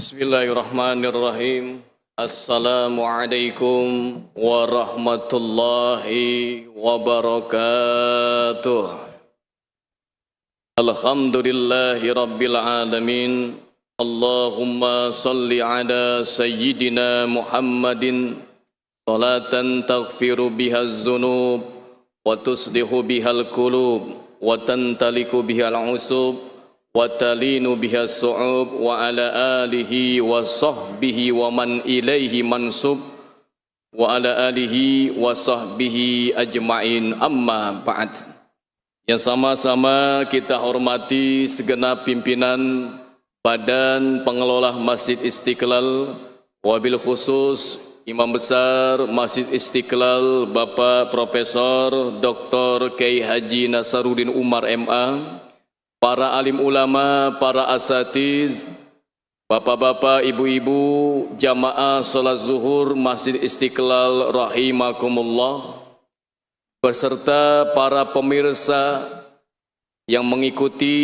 Bismillahirrahmanirrahim. Assalamualaikum warahmatullahi wabarakatuh. Alhamdulillahi rabbil alamin. Allahumma salli ala sayyidina Muhammadin salatan taghfiru biha az-zunub wa tuslihu biha al-qulub wa tantaliku biha al-usub wa talinu biha as-su'ub wa ala alihi wa sahbihi wa man ilaihi mansub wa ala alihi wa sahbihi ajma'in, amma ba'd. Yang sama-sama kita hormati segenap pimpinan Badan Pengelola Masjid Istiqlal, wabil khusus Imam Besar Masjid Istiqlal Bapak Profesor Dr. Kiai Haji Nasaruddin Umar MA, para alim ulama, para asatiz, bapak-bapak, ibu-ibu, jamaah sholat zuhur Masjid Istiqlal rahimakumullah, beserta para pemirsa yang mengikuti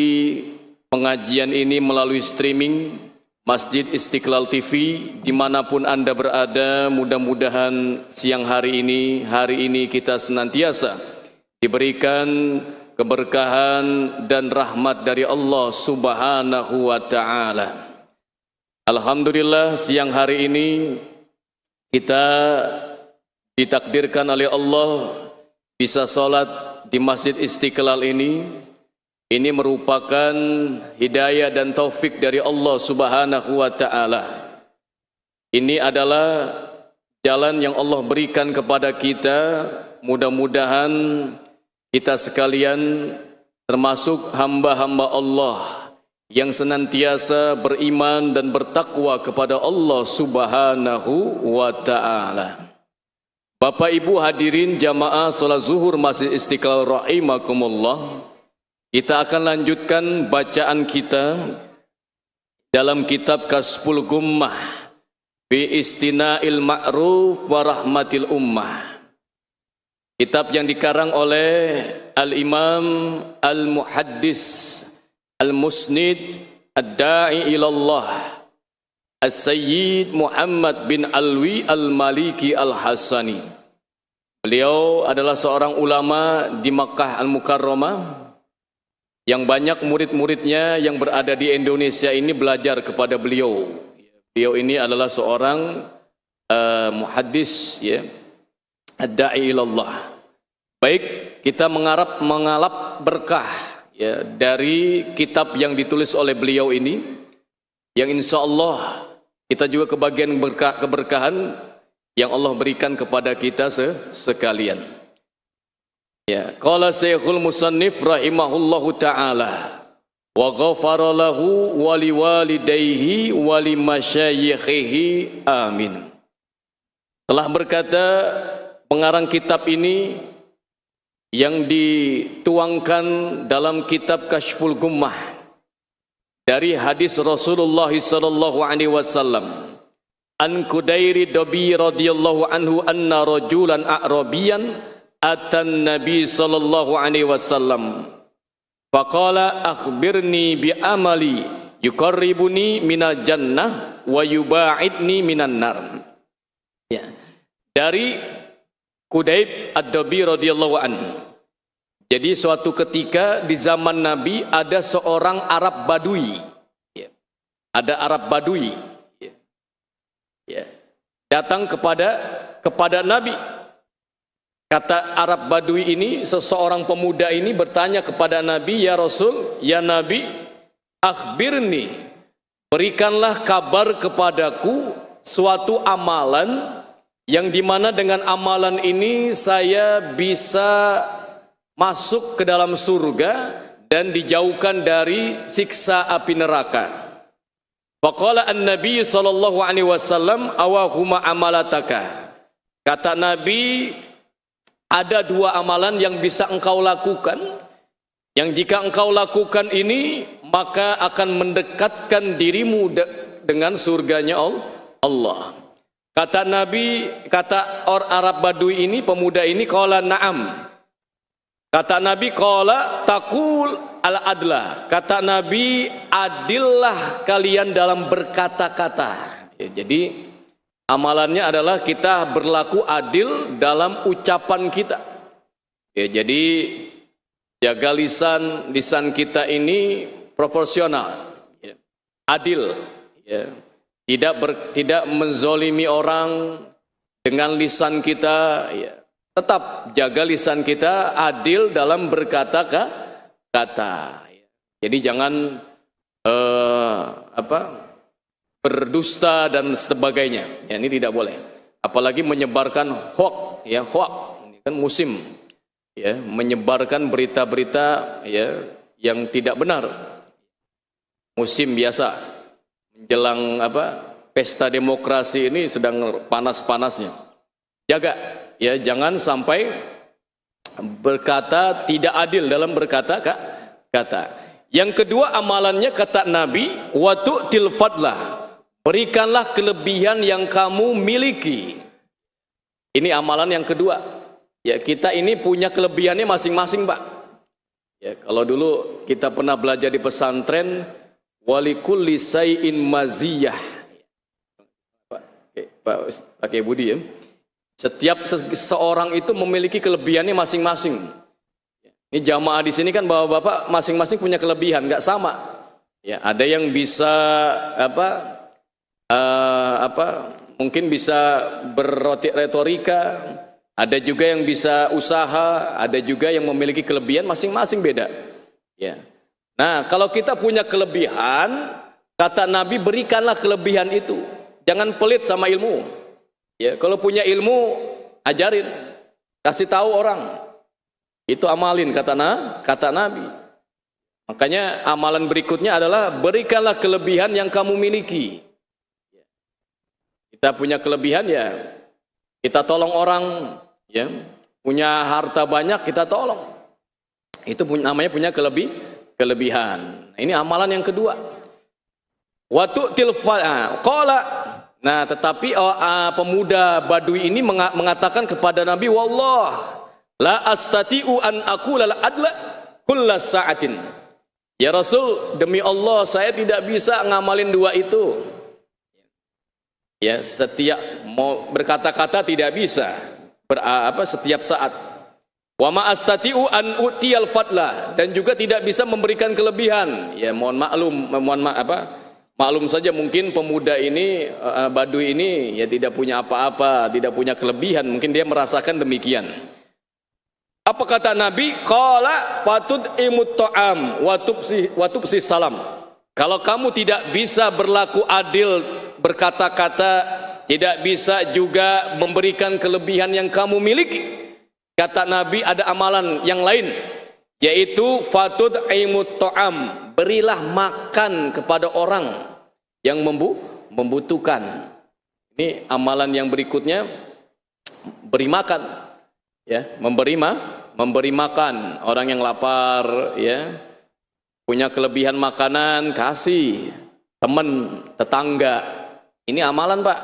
pengajian ini melalui streaming Masjid Istiqlal TV dimanapun Anda berada. Mudah-mudahan siang hari ini kita senantiasa diberikan keberkahan dan rahmat dari Allah Subhanahu wa ta'ala. Alhamdulillah, siang hari ini kita ditakdirkan oleh Allah bisa sholat di Masjid Istiqlal ini. Ini merupakan hidayah dan taufik dari Allah Subhanahu wa ta'ala. Ini adalah jalan yang Allah berikan kepada kita. Mudah-mudahan kita sekalian termasuk hamba-hamba Allah yang senantiasa beriman dan bertakwa kepada Allah Subhanahu wa ta'ala. Bapak Ibu hadirin jamaah salat zuhur Masjid Istiqlal rahimakumullah, kita akan lanjutkan bacaan kita dalam kitab Kashful Ghummah bi Istina'il Ma'ruf wa Rahmatil Ummah. Kitab yang dikarang oleh Al-Imam Al-Muhaddis Al-Musnid Ad-Da'i ilallah As-Sayyid Muhammad bin Alwi Al-Maliki Al-Hassani. Beliau adalah seorang ulama di Makkah Al-Mukarramah yang banyak murid-muridnya yang berada di Indonesia ini belajar kepada beliau. Beliau ini adalah seorang muhaddis, ya, Ad-Da'i ilallah. Baik, kita mengalap berkah, ya, dari kitab yang ditulis oleh beliau ini, yang insya Allah kita juga kebagian keberkahan yang Allah berikan kepada kita sekalian. Ya, qala Syekhul Musannif rahimahullahu ta'ala wa ghafara lahu wa liwalidayhi wa limasyayikhihi amin. Telah berkata pengarang kitab ini yang dituangkan dalam kitab Kashful Ghummah dari hadis Rasulullah sallallahu alaihi wasallam, an Kudairi Dabi radhiyallahu anhu anna rajulan a'rabiyan atan nabi sallallahu alaihi wasallam faqala akhbirni bi amali yuqarribuni minal jannah wa yuba'idni minan nar. Ya, dari Kudaib Ad-Dabi radhiyallahu anhu. Jadi suatu ketika di zaman Nabi ada seorang Arab Badui. Ya. Ada Arab Badui. Ya. Ya. Datang kepada Nabi. Kata Arab Badui ini, seseorang pemuda ini bertanya kepada Nabi, ya Rasul, ya Nabi, akhbirni, berikanlah kabar kepadaku suatu amalan yang dimana dengan amalan ini saya bisa masuk ke dalam surga dan dijauhkan dari siksa api neraka. Faqala an-nabi sallallahu alaihi wasallam awahuma amalataka. Kata Nabi, ada dua amalan yang bisa engkau lakukan, yang jika engkau lakukan ini maka akan mendekatkan dirimu dengan surganya Allah. Kata Nabi, kata orang Arab Badui ini, pemuda ini, qala na'am. Kata Nabi, qala taqul al-adla. Kata Nabi, adillah kalian dalam berkata-kata. Ya, jadi amalannya adalah kita berlaku adil dalam ucapan kita. Ya, jadi jaga lisan kita ini proporsional, ya, adil, ya. Tidak menzolimi orang dengan lisan kita, ya. Tetap jaga lisan kita adil dalam berkata-kata. Jadi jangan berdusta dan sebagainya. Ya, ini tidak boleh. Apalagi menyebarkan hoax, ya, hoax. Ini kan musim, ya, menyebarkan berita-berita, ya, yang tidak benar. Musim biasa menjelang pesta demokrasi ini sedang panas-panasnya. Jaga, ya, jangan sampai berkata tidak adil dalam berkata-kata. Yang kedua amalannya kata Nabi, wa tu'til fadlah, berikanlah kelebihan yang kamu miliki. Ini amalan yang kedua. Ya, kita ini punya kelebihannya masing-masing, Pak. Ya, kalau dulu kita pernah belajar di pesantren, walikulli say'in maziyah. Pak pakai Budi, ya. Setiap seorang itu memiliki kelebihannya masing-masing. Ini jamaah di sini kan bapak-bapak masing-masing punya kelebihan, nggak sama. Ya, ada yang bisa mungkin bisa berretorika, ada juga yang bisa usaha, ada juga yang memiliki kelebihan masing-masing beda. Ya. Nah, kalau kita punya kelebihan, kata Nabi, berikanlah kelebihan itu. Jangan pelit sama ilmu. Ya, kalau punya ilmu, ajarin, kasih tahu orang. Itu amalin, kata Nabi. Makanya amalan berikutnya adalah berikanlah kelebihan yang kamu miliki. Kita punya kelebihan, ya, kita tolong orang, ya, punya harta banyak kita tolong. Itu namanya punya kelebihan. Ini amalan yang kedua. Watu tilfa qala. Nah, tetapi pemuda Badui ini mengatakan kepada Nabi, wallah la astati'u an aqula al-adla kullas sa'atin. Ya Rasul, demi Allah saya tidak bisa ngamalin dua itu. Ya, setiap mau berkata-kata tidak bisa setiap saat. Wa ma astati'u an utiyal fadla, dan juga tidak bisa memberikan kelebihan. Ya, maklum saja mungkin pemuda ini, Badui ini, ya, tidak punya apa-apa, tidak punya kelebihan, mungkin dia merasakan demikian. Apa kata Nabi? Qala fatud'imut ta'am wa tubsi salam. Kalau kamu tidak bisa berlaku adil berkata-kata, tidak bisa juga memberikan kelebihan yang kamu miliki, kata Nabi ada amalan yang lain, yaitu fatud'imut ta'am, berilah makan kepada orang yang membutuhkan. Ini amalan yang berikutnya, beri makan, ya, memberi makan orang yang lapar, ya, punya kelebihan makanan, kasih teman, tetangga. Ini amalan, Pak.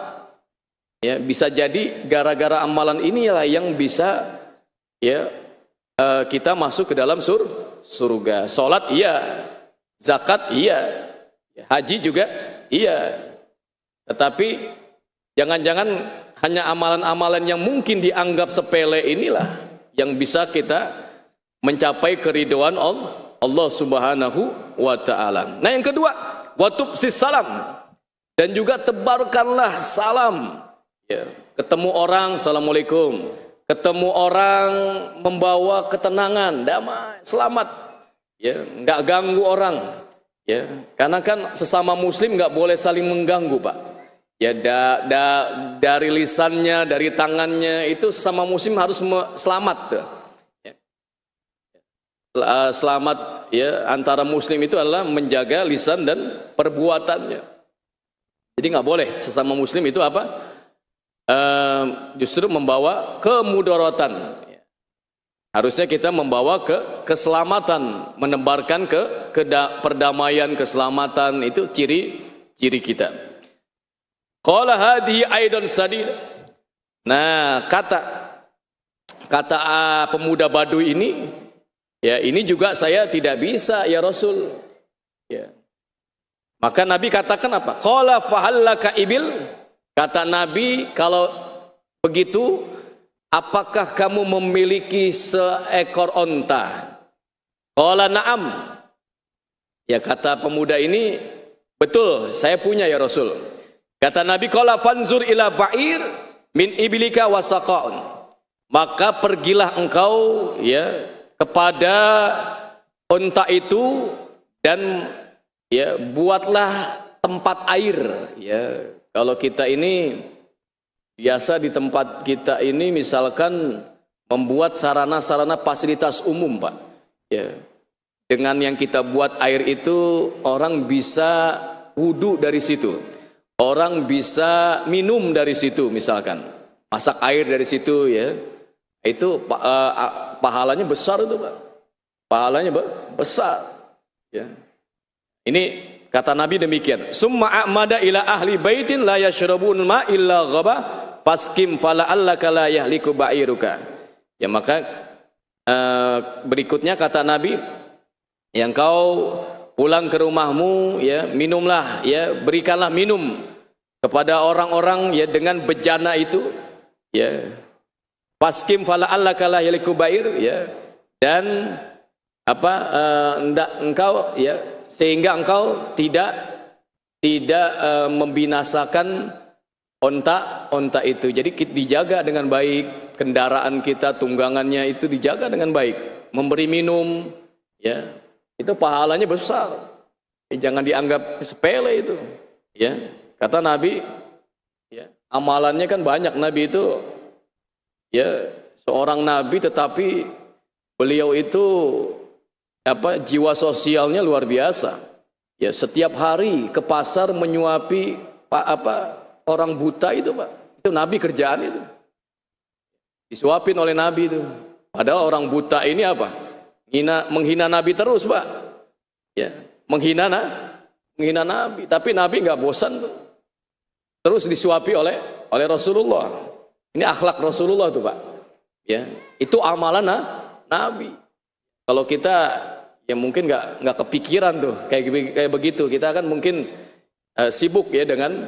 Ya, bisa jadi gara-gara amalan inilah yang bisa, ya, kita masuk ke dalam surga. Salat iya, zakat iya, haji juga iya. Tetapi jangan-jangan hanya amalan-amalan yang mungkin dianggap sepele inilah yang bisa kita mencapai keridhaan Allah Subhanahu wa ta'ala. Nah, yang kedua, watubsis salam, dan juga tebarkanlah salam. Ya, ketemu orang, assalamualaikum. Ketemu orang membawa ketenangan, damai, selamat. Ya, nggak ganggu orang. Ya, karena kan sesama Muslim nggak boleh saling mengganggu, Pak. Ya, dari lisannya, dari tangannya itu sesama Muslim harus selamat. Ya. Selamat, ya, antara Muslim itu adalah menjaga lisan dan perbuatannya. Jadi nggak boleh sesama Muslim itu justru membawa kemudaratan. Harusnya kita membawa keselamatan, menebarkan perdamaian, keselamatan, itu ciri kita. Qala hadhihi aidan sadid. Nah, kata pemuda Badui ini, Ya, ini juga saya tidak bisa ya Rasul. Ya. Maka Nabi katakan apa? Qala fahallaka ibil. Kata Nabi, kalau begitu, apakah kamu memiliki seekor onta? Qala na'am. Ya, kata pemuda ini, betul, saya punya ya Rasul. Kata Nabi, qala fanzur ila ba'ir min ibilika wasaqaun. Maka pergilah engkau ya kepada unta itu dan ya buatlah tempat air. Ya, kalau kita ini biasa di tempat kita ini misalkan membuat sarana-sarana fasilitas umum, Pak. Ya, dengan yang kita buat air itu orang bisa wudhu dari situ, orang bisa minum dari situ, misalkan masak air dari situ, ya itu pahalanya besar itu, Pak. Pahalanya besar. Ya. Ini kata Nabi demikian. Summa a'mada ila ahli baitin la yashrabun ma illa ghaba faskim fala allaka la yahliku ba'iruka. Ya, maka berikutnya kata Nabi, yang kau pulang ke rumahmu ya minumlah ya, berikanlah minum kepada orang-orang ya dengan bejana itu ya. Faskim fala allaka la yahliku ba'ir ya, dan apa engkau ya sehingga engkau tidak membinasakan onta itu. Jadi dijaga dengan baik kendaraan kita, tunggangannya itu dijaga dengan baik. Memberi minum ya, itu pahalanya besar. Jangan dianggap sepele itu. Ya, kata Nabi ya, amalannya kan banyak. Nabi itu ya seorang nabi tetapi beliau itu jiwa sosialnya luar biasa. Ya, setiap hari ke pasar menyuapi orang buta itu, Pak. Itu Nabi kerjaan itu. Disuapin oleh Nabi itu. Padahal orang buta ini menghina Nabi terus, Pak. Ya, menghina Nabi, tapi Nabi nggak bosan tuh. Terus disuapi oleh Rasulullah. Ini akhlak Rasulullah tuh, Pak. Ya, itu amalan Nabi. Kalau kita ya mungkin nggak kepikiran tuh kayak begitu. Kita kan mungkin sibuk ya dengan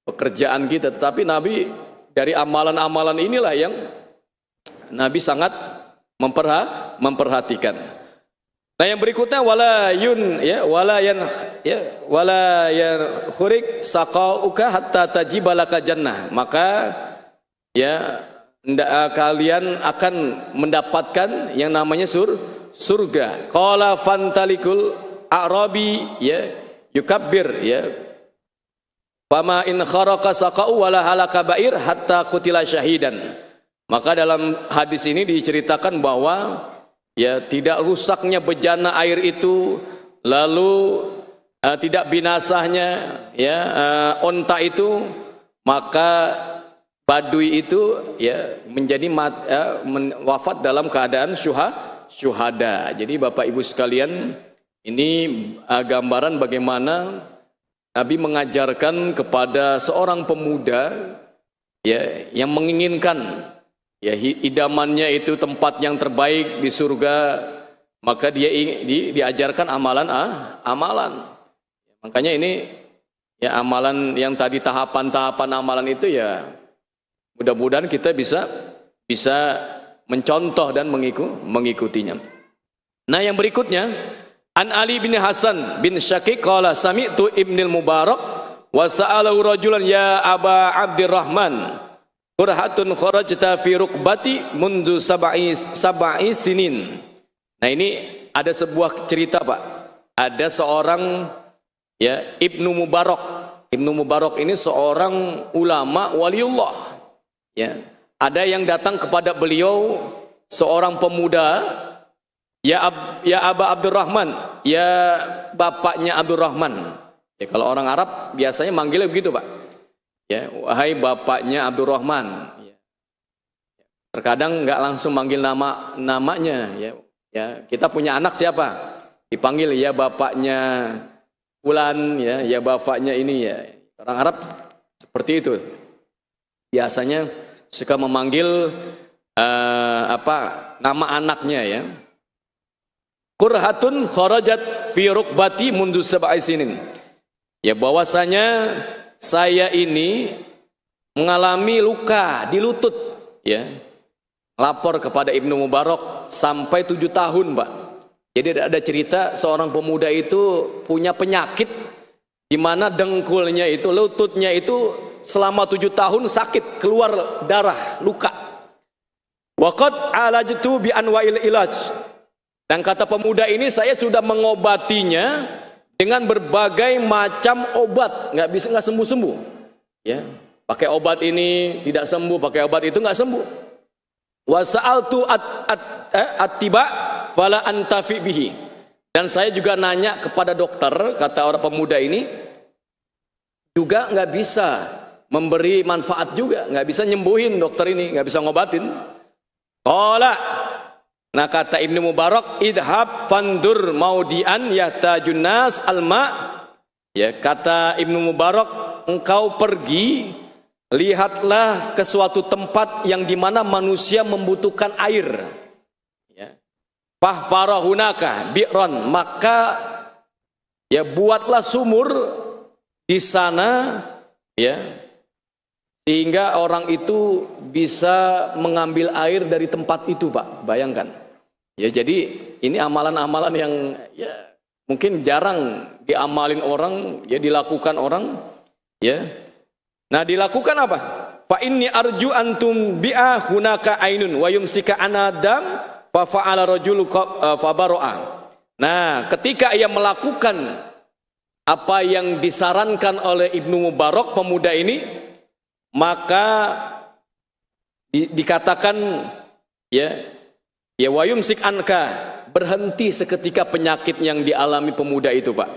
pekerjaan kita, tetapi Nabi dari amalan-amalan inilah yang Nabi sangat memperhatikan. Nah, yang berikutnya wala yan khurik saqauka hatta tajibalaka jannah. Maka ya kalian akan mendapatkan yang namanya surga. Qala fantalikul a'rabi ya yukabbir ya. Fama in kharaqa saqau wala halaka ba'ir hatta qutila syahidan. Maka dalam hadis ini diceritakan bahwa ya tidak rusaknya bejana air itu, lalu tidak binasanya ya onta itu, maka badui itu ya menjadi wafat dalam keadaan syuhada. Jadi Bapak Ibu sekalian, ini gambaran bagaimana Nabi mengajarkan kepada seorang pemuda ya yang menginginkan ya idamannya itu tempat yang terbaik di surga, maka dia diajarkan amalan. Makanya ini ya amalan yang tadi tahapan-tahapan amalan itu ya mudah-mudahan kita bisa mencontoh dan mengikutinya. Nah, yang berikutnya, An Ali bin Hasan bin Syaqiq qala sami'tu Ibnul Mubarak wa sa'alahu rajulan ya Aba Abdurrahman qurhatun kharajta fi rukbati mundu sab'i sinin. Nah, ini ada sebuah cerita, Pak. Ada seorang ya Ibnu Mubarak. Ibnu Mubarak ini seorang ulama waliullah. Ya, ada yang datang kepada beliau seorang pemuda, ya Aba Abdurrahman, ya bapaknya Abdurrahman. Ya, kalau orang Arab biasanya manggilnya begitu, Pak. Ya, wahai bapaknya Abdurrahman. Ya. Terkadang nggak langsung manggil namanya. Ya, kita punya anak siapa? Dipanggil ya bapaknya Fulan, ya bapaknya ini ya. Orang Arab seperti itu. Biasanya suka memanggil nama anaknya ya. Kurhatun kharajat fi rukbati mundu sab'i sinin. Ya, bahwasanya saya ini mengalami luka di lutut, ya. Lapor kepada Ibnu Mubarak sampai 7 tahun, Pak. Jadi ada cerita seorang pemuda itu punya penyakit di mana dengkulnya itu, lututnya itu selama 7 tahun sakit, keluar darah, luka. Waqad alajtu bi anwa'il ilaj. Dan kata pemuda ini, saya sudah mengobatinya dengan berbagai macam obat, nggak sembuh-sembuh. Ya, pakai obat ini tidak sembuh, pakai obat itu nggak sembuh. Wa sa'altu at-tiba fala antafi bihi. Dan saya juga nanya kepada dokter, kata orang pemuda ini, juga nggak bisa memberi manfaat juga, nggak bisa nyembuhin, dokter ini nggak bisa ngobatin. Qala, nah kata Ibnu Mubarak, idhab fandur maudian yahtajun nas alma. Ya, kata Ibnu Mubarak, engkau pergi, lihatlah ke suatu tempat yang dimana manusia membutuhkan air. Ya. Fahfarahunaka bi'ron, maka ya buatlah sumur di sana, ya, sehingga orang itu bisa mengambil air dari tempat itu, Pak. Bayangkan. Ya, jadi ini amalan-amalan yang ya mungkin jarang diamalin orang, ya dilakukan orang, ya. Nah, dilakukan apa? Fa inni arju antum bi'a hunaka ainun wa yumsika anadam fa fa'ala rajulu fa baro'a. Nah, ketika ia melakukan apa yang disarankan oleh Ibnu Mubarak, pemuda ini, maka dikatakan ya wa yumsik anka, berhenti seketika penyakit yang dialami pemuda itu, Pak.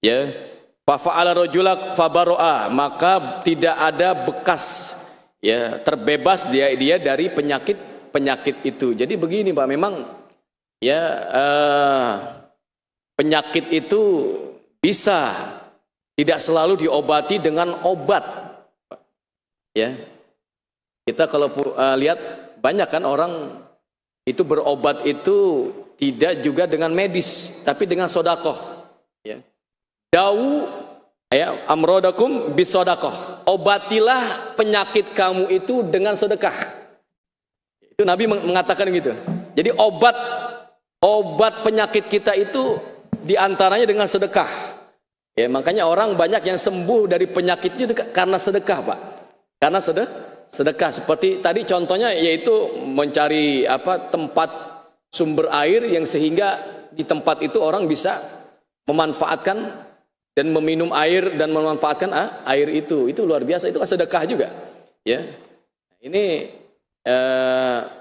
Ya. Fa'ala rajulak fabaro'a, maka tidak ada bekas, ya, terbebas dia dari penyakit itu. Jadi begini, Pak, memang ya penyakit itu bisa tidak selalu diobati dengan obat. Ya, kita kalau lihat banyak kan orang itu berobat itu tidak juga dengan medis, tapi dengan sodakoh. Ya. Dawu ya amrodakum bisodakoh, obatilah penyakit kamu itu dengan sedekah. Itu Nabi mengatakan gitu. Jadi obat penyakit kita itu diantaranya dengan sedekah. Ya, makanya orang banyak yang sembuh dari penyakitnya karena sedekah, Pak. Karena sedekah. Seperti tadi contohnya, yaitu mencari tempat sumber air yang sehingga di tempat itu orang bisa memanfaatkan dan meminum air dan memanfaatkan air itu luar biasa, itu sedekah juga, ya. Ini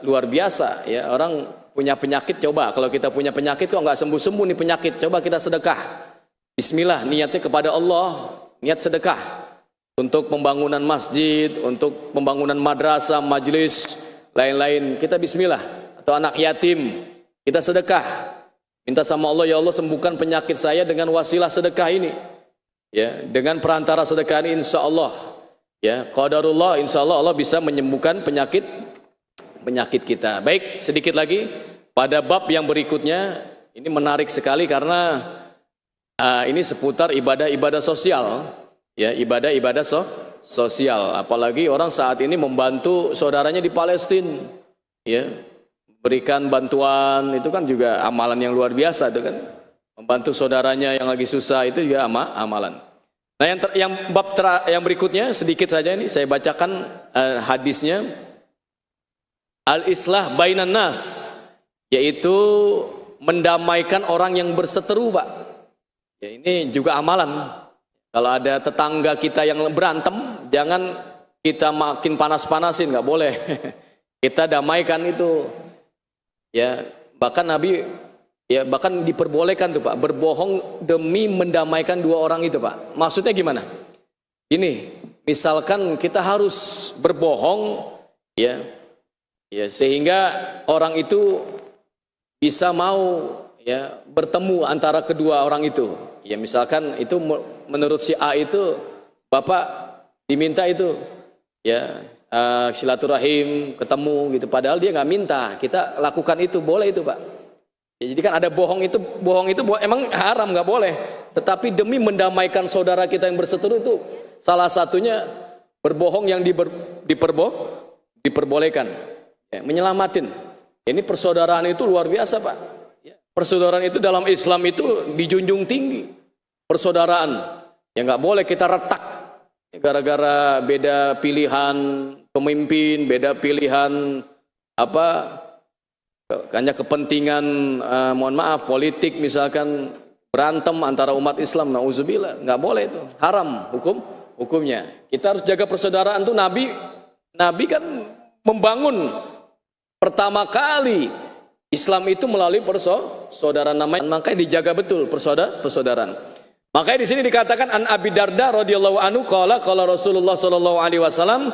luar biasa, ya. Orang punya penyakit, coba kalau kita punya penyakit kok nggak sembuh-sembuh nih penyakit, coba kita sedekah. Bismillah, niatnya kepada Allah, niat sedekah untuk pembangunan masjid, untuk pembangunan madrasah, majelis, lain-lain. Kita bismillah. Atau anak yatim, kita sedekah. Minta sama Allah, ya Allah sembuhkan penyakit saya dengan wasilah sedekah ini. Ya, dengan perantara sedekah ini insya Allah, ya, qadarullah, insya Allah Allah bisa menyembuhkan penyakit kita. Baik, sedikit lagi pada bab yang berikutnya, ini menarik sekali karena ini seputar ibadah-ibadah sosial, ya, ibadah-ibadah sosial. Apalagi orang saat ini membantu saudaranya di Palestina, ya. Berikan bantuan itu kan juga amalan yang luar biasa, itu kan, membantu saudaranya yang lagi susah, itu juga amalan. Nah, yang berikutnya sedikit saja ini saya bacakan hadisnya. Al-islah bainan nas, yaitu mendamaikan orang yang berseteru, Pak. Ya, ini juga amalan. Kalau ada tetangga kita yang berantem, jangan kita makin panas-panasin, nggak boleh. Kita damaikan itu. Ya, bahkan Nabi, ya, bahkan diperbolehkan tuh, Pak, berbohong demi mendamaikan dua orang itu, Pak. Maksudnya gimana? Ini, misalkan kita harus berbohong, ya, sehingga orang itu bisa mau, ya, bertemu antara kedua orang itu. Ya, misalkan itu menurut si A itu, Bapak diminta itu, ya, silaturahim, ketemu gitu, padahal dia nggak minta, kita lakukan itu, boleh itu, Pak. Ya, jadi kan ada bohong itu emang haram, nggak boleh. Tetapi demi mendamaikan saudara kita yang berseteru itu salah satunya berbohong yang diperbolehkan. Ya, menyelamatin. Ini persaudaraan itu luar biasa, Pak. Ya, persaudaraan itu dalam Islam itu dijunjung tinggi. Persaudaraan. Ya nggak boleh kita retak gara-gara beda pilihan pemimpin, beda pilihan hanya kepentingan mohon maaf politik, misalkan berantem antara umat Islam. Nauzubillah, nggak boleh itu, haram hukumnya. Kita harus jaga persaudaraan tuh. Nabi kan membangun pertama kali Islam itu melalui persaudaraan, namanya, makanya dijaga betul persaudaraan. Makanya di sini dikatakan an Abi Darda radhiyallahu anhu qala Rasulullah sallallahu alaihi wasallam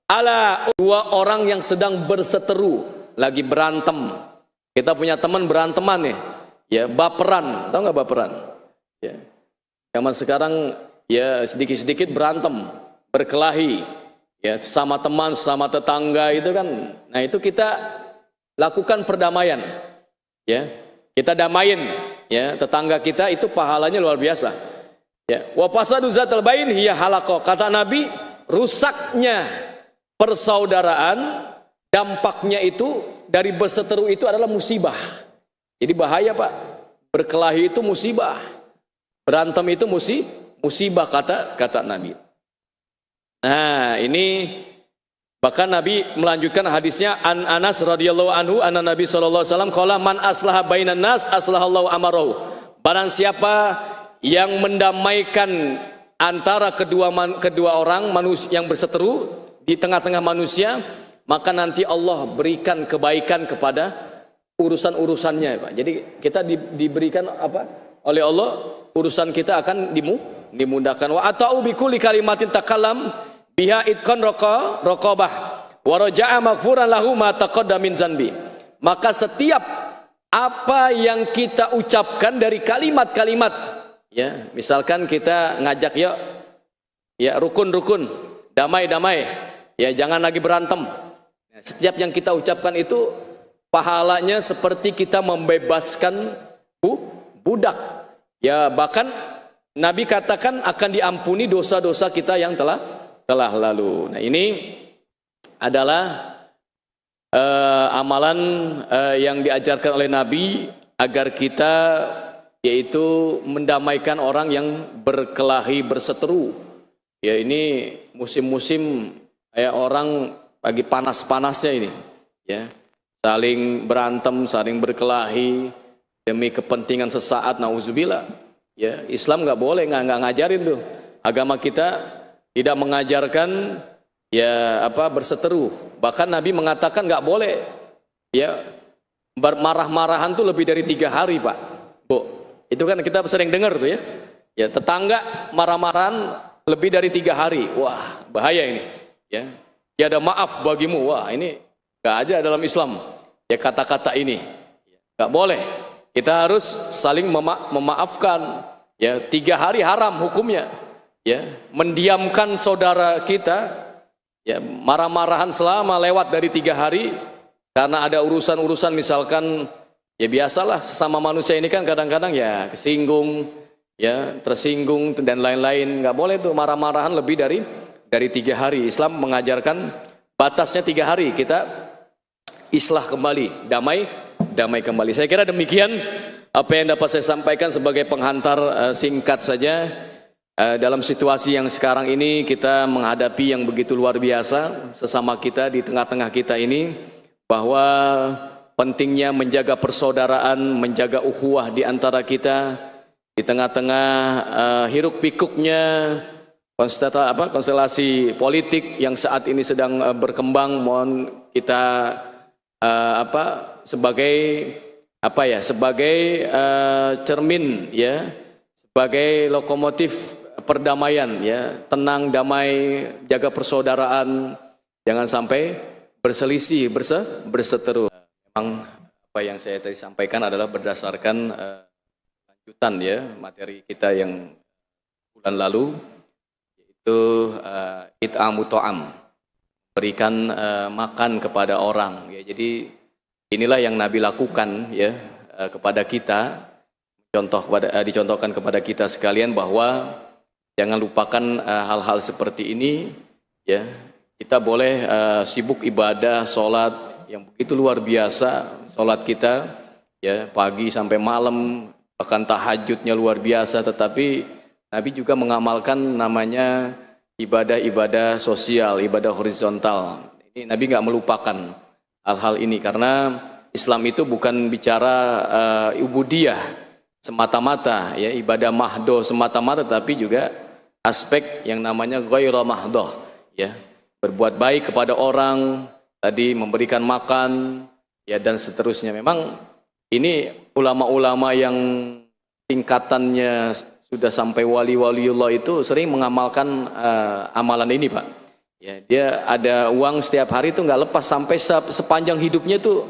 ala dua orang yang sedang berseteru lagi berantem. Kita punya teman beranteman nih, ya baperan, tahu nggak baperan? Ya, zaman sekarang ya sedikit-sedikit berantem, berkelahi, ya sama teman, sama tetangga itu kan. Nah itu kita lakukan perdamaian, ya kita damain, ya tetangga kita, itu pahalanya luar biasa. Ya, wa fasadu zatal bain hiya halaqah. Kata Nabi, rusaknya persaudaraan dampaknya itu dari berseteru itu adalah musibah. Jadi bahaya, Pak. Berkelahi itu musibah. Berantem itu musibah kata Nabi. Nah, ini bahkan Nabi melanjutkan hadisnya an Anas radhiyallahu anhu anna Nabi sallallahu alaihi wasallam qala man aslaha bainan nas aslahallahu amarahu. Barang siapa yang mendamaikan antara kedua orang manusia yang berseteru di tengah-tengah manusia, maka nanti Allah berikan kebaikan kepada urusan-urusannya, Pak. Jadi kita diberikan apa? Oleh Allah, urusan kita akan dimudahkan. Wa ata'u bi kulli kalimatin takallam biha itqan raqabah wa raja'a maghfuran lahu ma taqaddama min zanbi. Maka setiap apa yang kita ucapkan dari kalimat-kalimat, ya, misalkan kita ngajak ya rukun, damai, ya jangan lagi berantem. Setiap yang kita ucapkan itu pahalanya seperti kita membebaskan budak. Ya bahkan Nabi katakan akan diampuni dosa-dosa kita yang telah lalu. Nah ini adalah amalan yang diajarkan oleh Nabi agar kita yaitu mendamaikan orang yang berkelahi berseteru. Ya ini musim-musim kayak orang lagi panas-panasnya ini, ya saling berantem, saling berkelahi demi kepentingan sesaat. Nauzubillah, ya Islam nggak boleh, nggak ngajarin tuh. Agama kita tidak mengajarkan ya berseteru. Bahkan Nabi mengatakan nggak boleh ya marah-marahan tuh lebih dari 3 hari, Pak, Bu. Itu kan kita sering dengar tuh ya tetangga marah-marahan lebih dari 3 hari. Wah bahaya ini, ya. Tiada maaf bagimu. Wah ini gak ada dalam Islam ya kata-kata ini, gak boleh. Kita harus saling memaafkan. Ya 3 hari haram hukumnya. Ya mendiamkan saudara kita, ya marah-marahan selama lewat dari 3 hari karena ada urusan-urusan, misalkan ya biasalah sesama manusia ini kan kadang-kadang ya kesinggung, ya tersinggung dan lain-lain. Gak boleh tuh marah-marahan lebih dari 3 hari. Islam mengajarkan batasnya 3 hari kita islah kembali, damai kembali. Saya kira demikian apa yang dapat saya sampaikan sebagai penghantar singkat saja dalam situasi yang sekarang ini kita menghadapi yang begitu luar biasa sesama kita di tengah-tengah kita ini, bahwa pentingnya menjaga persaudaraan, menjaga ukhuwah di antara kita di tengah-tengah hiruk pikuknya konstelasi politik yang saat ini sedang berkembang. Mohon kita sebagai cermin, ya, sebagai lokomotif perdamaian, ya, tenang, damai, jaga persaudaraan, jangan sampai berselisih, berseteru. Memang apa yang saya tadi sampaikan adalah berdasarkan lanjutan, ya, materi kita yang bulan lalu, itu it'amu ta'am, berikan makan kepada orang, ya. Jadi inilah yang Nabi lakukan, ya, kepada kita, dicontohkan kepada kita sekalian bahwa jangan lupakan hal-hal seperti ini, ya. Kita boleh sibuk ibadah, sholat yang begitu luar biasa, sholat kita, ya, pagi sampai malam, bahkan tahajudnya luar biasa, tetapi Nabi juga mengamalkan namanya ibadah-ibadah sosial, ibadah horizontal. Ini Nabi nggak melupakan hal-hal ini, karena Islam itu bukan bicara ubudiyah semata-mata, ya, ibadah mahdoh semata-mata, tapi juga aspek yang namanya ghairah mahdoh, ya, berbuat baik kepada orang, tadi memberikan makan, ya, dan seterusnya. Memang ini ulama-ulama yang tingkatannya sudah sampai wali-waliullah itu sering mengamalkan amalan ini, Pak. Ya, dia ada uang setiap hari itu nggak lepas, sampai sepanjang hidupnya itu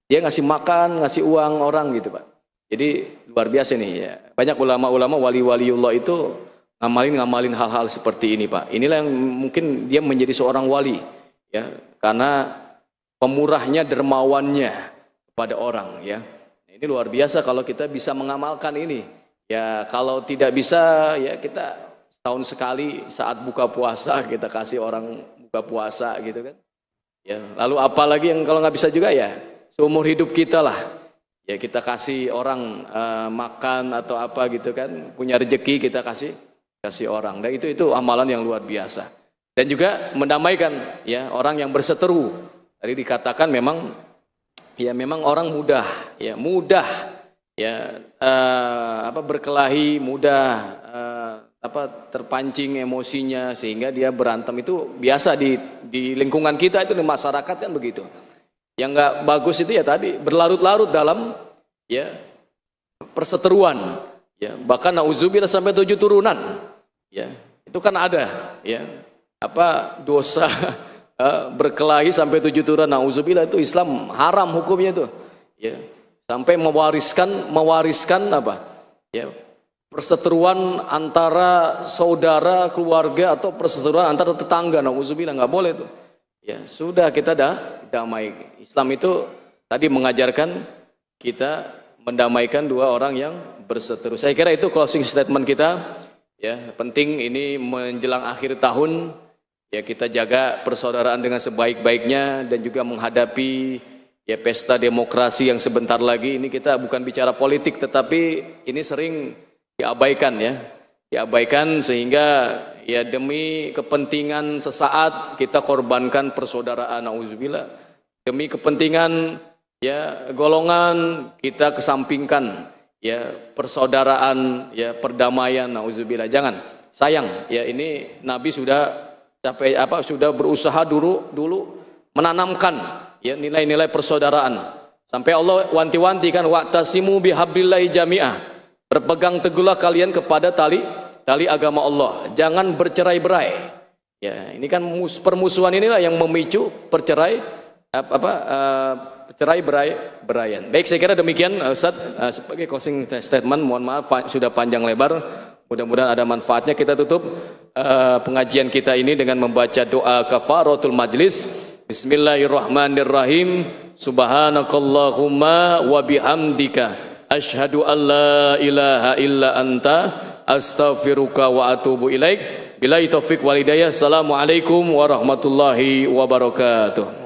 dia ngasih makan, ngasih uang orang gitu, Pak. Jadi luar biasa nih, ya. Banyak ulama-ulama wali-waliullah itu ngamalin hal-hal seperti ini, Pak. Inilah yang mungkin dia menjadi seorang wali, ya, karena pemurahnya, dermawannya kepada orang, ya. Ini luar biasa kalau kita bisa mengamalkan ini. Ya, kalau tidak bisa, ya kita setahun sekali saat buka puasa kita kasih orang buka puasa gitu kan. Ya, lalu apalagi yang kalau nggak bisa juga, ya seumur hidup kita lah, ya kita kasih orang makan atau apa gitu kan, punya rezeki kita kasih orang. Dan itu amalan yang luar biasa. Dan juga mendamaikan, ya, orang yang berseteru. Tadi dikatakan memang, ya, memang orang mudah ya berkelahi, mudah terpancing emosinya sehingga dia berantem. Itu biasa di lingkungan kita, itu di masyarakat kan begitu. Yang nggak bagus itu ya tadi berlarut-larut dalam, ya, perseteruan, ya, bahkan nauzubillah sampai 7 turunan, ya, itu kan ada, ya, dosa berkelahi sampai 7 turunan, nauzubillah, itu Islam haram hukumnya itu, ya, sampai mewariskan ya, perseteruan antara saudara, keluarga, atau perseteruan antara tetangga, nauzubillah, nggak boleh itu. Ya, sudah kita damai. Islam itu tadi mengajarkan kita mendamaikan dua orang yang berseteru. Saya kira itu closing statement kita. Ya, penting ini menjelang akhir tahun, ya, kita jaga persaudaraan dengan sebaik-baiknya dan juga menghadapi, ya, pesta demokrasi yang sebentar lagi. Ini kita bukan bicara politik, tetapi ini sering diabaikan, ya. Diabaikan sehingga, ya, demi kepentingan sesaat kita korbankan persaudaraan, nauzubillah. Demi kepentingan, ya, golongan kita kesampingkan, ya, persaudaraan, ya, perdamaian, nauzubillah. Jangan, sayang, ya, ini Nabi sudah sudah berusaha dulu menanamkan, ya, nilai-nilai persaudaraan. Sampai Allah wanti-wanti kan, wa'tasimu bihablillahi jami'ah. Berpegang teguhlah kalian kepada tali agama Allah. Jangan bercerai-berai. Ya, ini kan permusuhan inilah yang memicu beraian. Baik, saya kira demikian, Ustaz, sebagai closing statement. Mohon maaf sudah panjang lebar. Mudah-mudahan ada manfaatnya. Kita tutup pengajian kita ini dengan membaca doa kafaratul majlis. Bismillahirrahmanirrahim. Subhanakallahumma wa bihamdika asyhadu an la ilaha illa anta astaghfiruka wa atubu ilaik. Billahi taufik wal hidayah. Assalamualaikum warahmatullahi wabarakatuh.